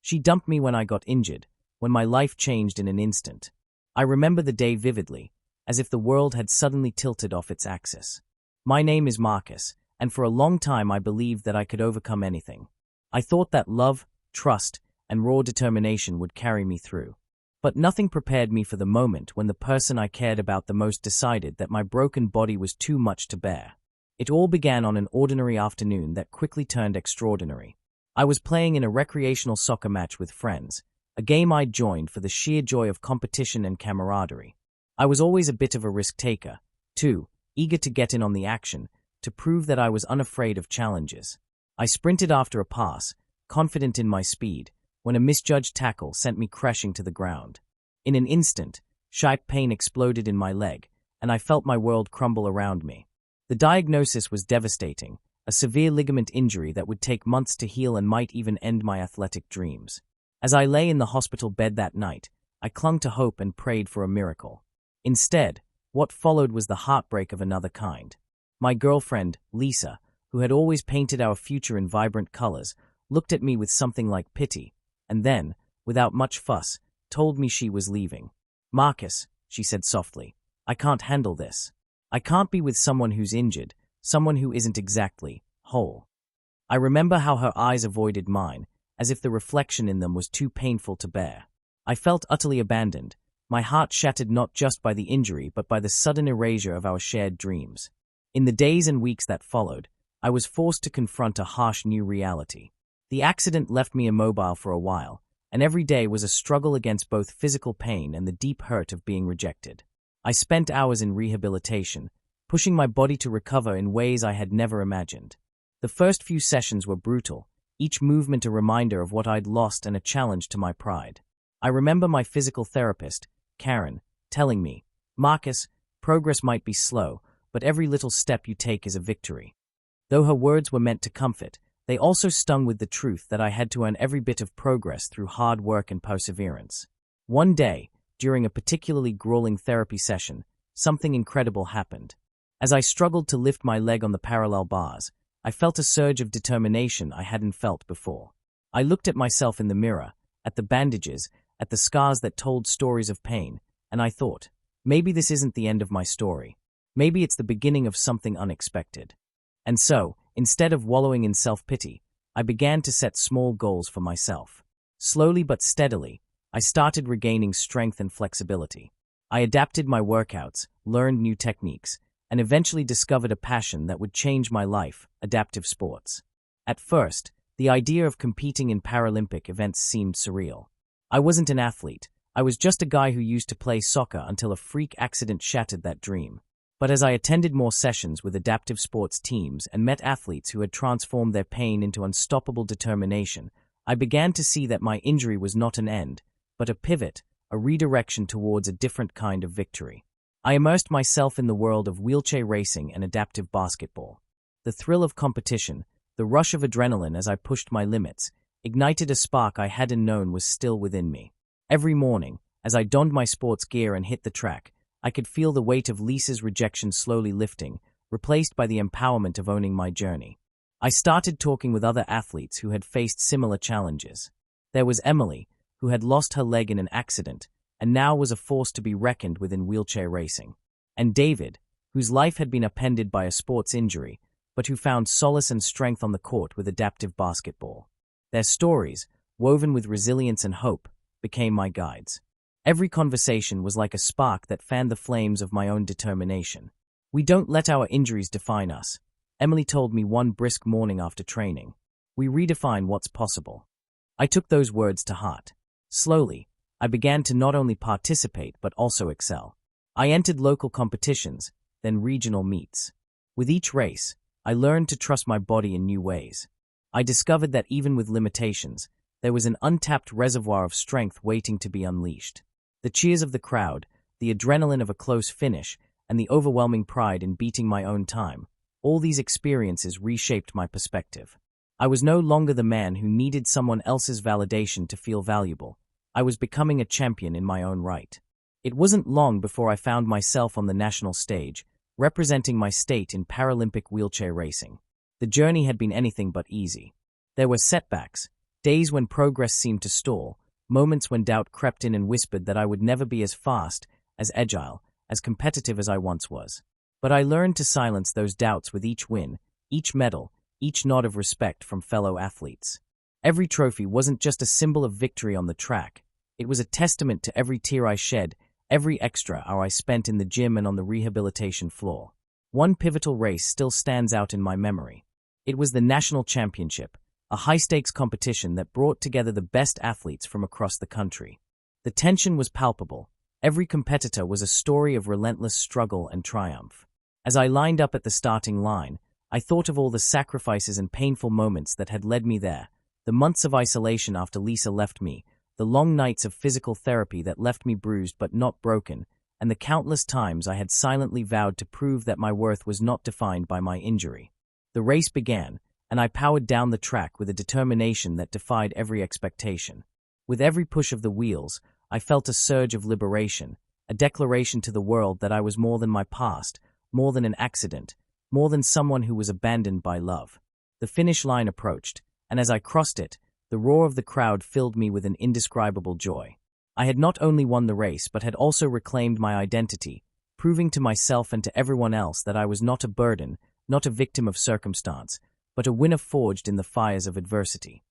She dumped me when I got injured, when my life changed in an instant. I remember the day vividly, as if the world had suddenly tilted off its axis. My name is Marcus, and for a long time I believed that I could overcome anything. I thought that love, trust, and raw determination would carry me through. But nothing prepared me for the moment when the person I cared about the most decided that my broken body was too much to bear. It all began on an ordinary afternoon that quickly turned extraordinary. I was playing in a recreational soccer match with friends, a game I'd joined for the sheer joy of competition and camaraderie. I was always a bit of a risk-taker, too, eager to get in on the action, to prove that I was unafraid of challenges. I sprinted after a pass, confident in my speed, when a misjudged tackle sent me crashing to the ground. In an instant, sharp pain exploded in my leg, and I felt my world crumble around me. The diagnosis was devastating, a severe ligament injury that would take months to heal and might even end my athletic dreams. As I lay in the hospital bed that night, I clung to hope and prayed for a miracle. Instead, what followed was the heartbreak of another kind. My girlfriend, Lisa, who had always painted our future in vibrant colors, looked at me with something like pity, and then, without much fuss, told me she was leaving. "Marcus," she said softly, "I can't handle this. I can't be with someone who's injured, someone who isn't exactly whole." I remember how her eyes avoided mine, as if the reflection in them was too painful to bear. I felt utterly abandoned, my heart shattered not just by the injury but by the sudden erasure of our shared dreams. In the days and weeks that followed, I was forced to confront a harsh new reality. The accident left me immobile for a while, and every day was a struggle against both physical pain and the deep hurt of being rejected. I spent hours in rehabilitation, pushing my body to recover in ways I had never imagined. The first few sessions were brutal, each movement a reminder of what I'd lost and a challenge to my pride. I remember my physical therapist, Karen, telling me, "Marcus, progress might be slow, but every little step you take is a victory." Though her words were meant to comfort, they also stung with the truth that I had to earn every bit of progress through hard work and perseverance. One day, during a particularly grueling therapy session, something incredible happened. As I struggled to lift my leg on the parallel bars, I felt a surge of determination I hadn't felt before. I looked at myself in the mirror, at the bandages, at the scars that told stories of pain, and I thought, maybe this isn't the end of my story. Maybe it's the beginning of something unexpected. And so, instead of wallowing in self-pity, I began to set small goals for myself. Slowly but steadily, I started regaining strength and flexibility. I adapted my workouts, learned new techniques, and eventually discovered a passion that would change my life: adaptive sports. At first, the idea of competing in Paralympic events seemed surreal. I wasn't an athlete. I was just a guy who used to play soccer until a freak accident shattered that dream. But as I attended more sessions with adaptive sports teams and met athletes who had transformed their pain into unstoppable determination, I began to see that my injury was not an end, but a pivot, a redirection towards a different kind of victory. I immersed myself in the world of wheelchair racing and adaptive basketball. The thrill of competition, the rush of adrenaline as I pushed my limits, ignited a spark I hadn't known was still within me. Every morning, as I donned my sports gear and hit the track, I could feel the weight of Lisa's rejection slowly lifting, replaced by the empowerment of owning my journey. I started talking with other athletes who had faced similar challenges. There was Emily, who had lost her leg in an accident, and now was a force to be reckoned with in wheelchair racing. And David, whose life had been upended by a sports injury, but who found solace and strength on the court with adaptive basketball. Their stories, woven with resilience and hope, became my guides. Every conversation was like a spark that fanned the flames of my own determination. "We don't let our injuries define us," Emily told me one brisk morning after training. "We redefine what's possible." I took those words to heart. Slowly, I began to not only participate but also excel. I entered local competitions, then regional meets. With each race, I learned to trust my body in new ways. I discovered that even with limitations, there was an untapped reservoir of strength waiting to be unleashed. The cheers of the crowd, the adrenaline of a close finish, and the overwhelming pride in beating my own time, all these experiences reshaped my perspective. I was no longer the man who needed someone else's validation to feel valuable. I was becoming a champion in my own right. It wasn't long before I found myself on the national stage, representing my state in Paralympic wheelchair racing. The journey had been anything but easy. There were setbacks, Days when progress seemed to stall, moments when doubt crept in and whispered that I would never be as fast, as agile, as competitive as I once was. But I learned to silence those doubts with each win, each medal, each nod of respect from fellow athletes. Every trophy wasn't just a symbol of victory on the track. It was a testament to every tear I shed, every extra hour I spent in the gym and on the rehabilitation floor. One pivotal race still stands out in my memory. It was the national championship, a high-stakes competition that brought together the best athletes from across the country. The tension was palpable. Every competitor was a story of relentless struggle and triumph. As I lined up at the starting line, I thought of all the sacrifices and painful moments that had led me there, the months of isolation after Lisa left me, the long nights of physical therapy that left me bruised but not broken, and the countless times I had silently vowed to prove that my worth was not defined by my injury. The race began, and I powered down the track with a determination that defied every expectation. With every push of the wheels, I felt a surge of liberation, a declaration to the world that I was more than my past, more than an accident, more than someone who was abandoned by love. The finish line approached, and as I crossed it, the roar of the crowd filled me with an indescribable joy. I had not only won the race but had also reclaimed my identity, proving to myself and to everyone else that I was not a burden, not a victim of circumstance, but a winner forged in the fires of adversity.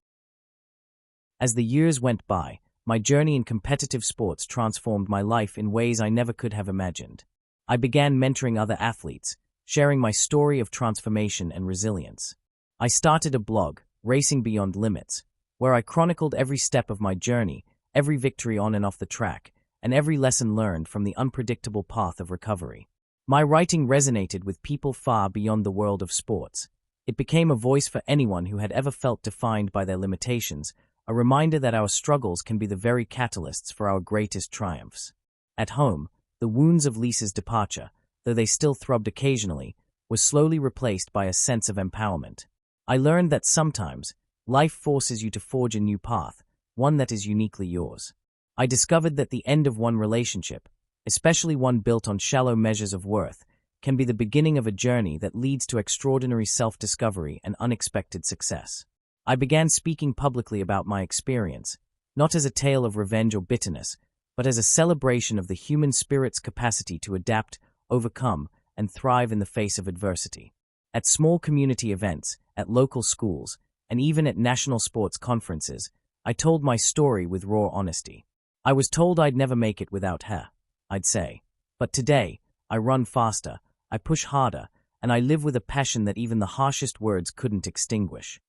As the years went by, my journey in competitive sports transformed my life in ways I never could have imagined. I began mentoring other athletes, sharing my story of transformation and resilience. I started a blog, Racing Beyond Limits, where I chronicled every step of my journey, every victory on and off the track, and every lesson learned from the unpredictable path of recovery. My writing resonated with people far beyond the world of sports. It became a voice for anyone who had ever felt defined by their limitations, a reminder that our struggles can be the very catalysts for our greatest triumphs. At home, the wounds of Lisa's departure, though they still throbbed occasionally, were slowly replaced by a sense of empowerment. I learned that sometimes, life forces you to forge a new path, one that is uniquely yours. I discovered that the end of one relationship, especially one built on shallow measures of worth, can be the beginning of a journey that leads to extraordinary self-discovery and unexpected success. I began speaking publicly about my experience, not as a tale of revenge or bitterness, but as a celebration of the human spirit's capacity to adapt, overcome, and thrive in the face of adversity. At small community events, at local schools, and even at national sports conferences, I told my story with raw honesty. I was told I'd never make it without her, I'd say. But today, I run faster, I push harder, and I live with a passion that even the harshest words couldn't extinguish.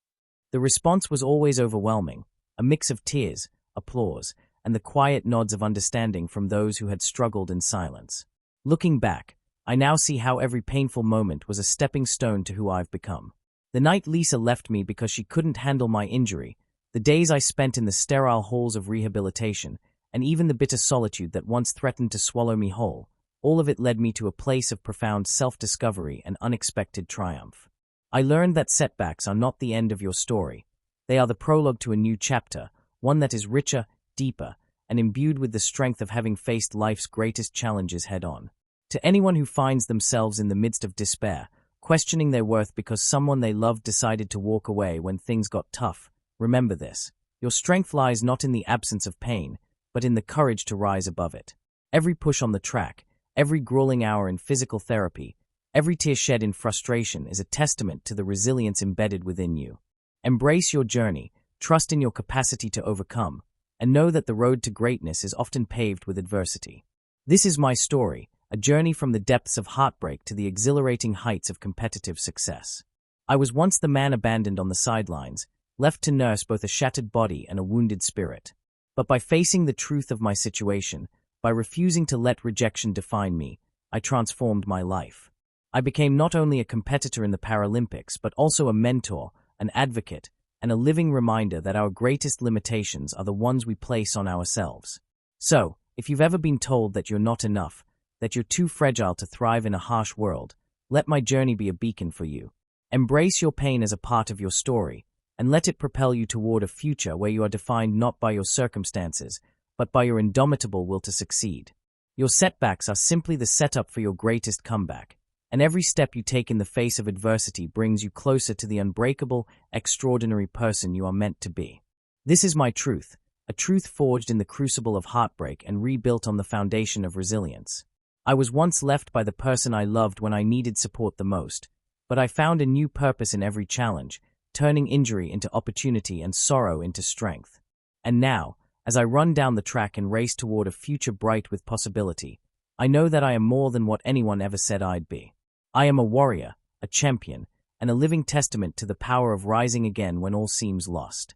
The response was always overwhelming, a mix of tears, applause, and the quiet nods of understanding from those who had struggled in silence. Looking back, I now see how every painful moment was a stepping stone to who I've become. The night Lisa left me because she couldn't handle my injury, the days I spent in the sterile halls of rehabilitation, and even the bitter solitude that once threatened to swallow me whole, all of it led me to a place of profound self-discovery and unexpected triumph. I learned that setbacks are not the end of your story. They are the prologue to a new chapter, one that is richer, deeper, and imbued with the strength of having faced life's greatest challenges head-on. To anyone who finds themselves in the midst of despair, questioning their worth because someone they loved decided to walk away when things got tough, remember this. Your strength lies not in the absence of pain, but in the courage to rise above it. Every push on the track, every grueling hour in physical therapy, every tear shed in frustration is a testament to the resilience embedded within you. Embrace your journey, trust in your capacity to overcome, and know that the road to greatness is often paved with adversity. This is my story, a journey from the depths of heartbreak to the exhilarating heights of competitive success. I was once the man abandoned on the sidelines, left to nurse both a shattered body and a wounded spirit. But by facing the truth of my situation, by refusing to let rejection define me, I transformed my life. I became not only a competitor in the Paralympics, but also a mentor, an advocate, and a living reminder that our greatest limitations are the ones we place on ourselves. So, if you've ever been told that you're not enough, that you're too fragile to thrive in a harsh world, let my journey be a beacon for you. Embrace your pain as a part of your story, and let it propel you toward a future where you are defined not by your circumstances, but by your indomitable will to succeed. Your setbacks are simply the setup for your greatest comeback, and every step you take in the face of adversity brings you closer to the unbreakable, extraordinary person you are meant to be. This is my truth, a truth forged in the crucible of heartbreak and rebuilt on the foundation of resilience. I was once left by the person I loved when I needed support the most, but I found a new purpose in every challenge, turning injury into opportunity and sorrow into strength. And now, as I run down the track and race toward a future bright with possibility, I know that I am more than what anyone ever said I'd be. I am a warrior, a champion, and a living testament to the power of rising again when all seems lost.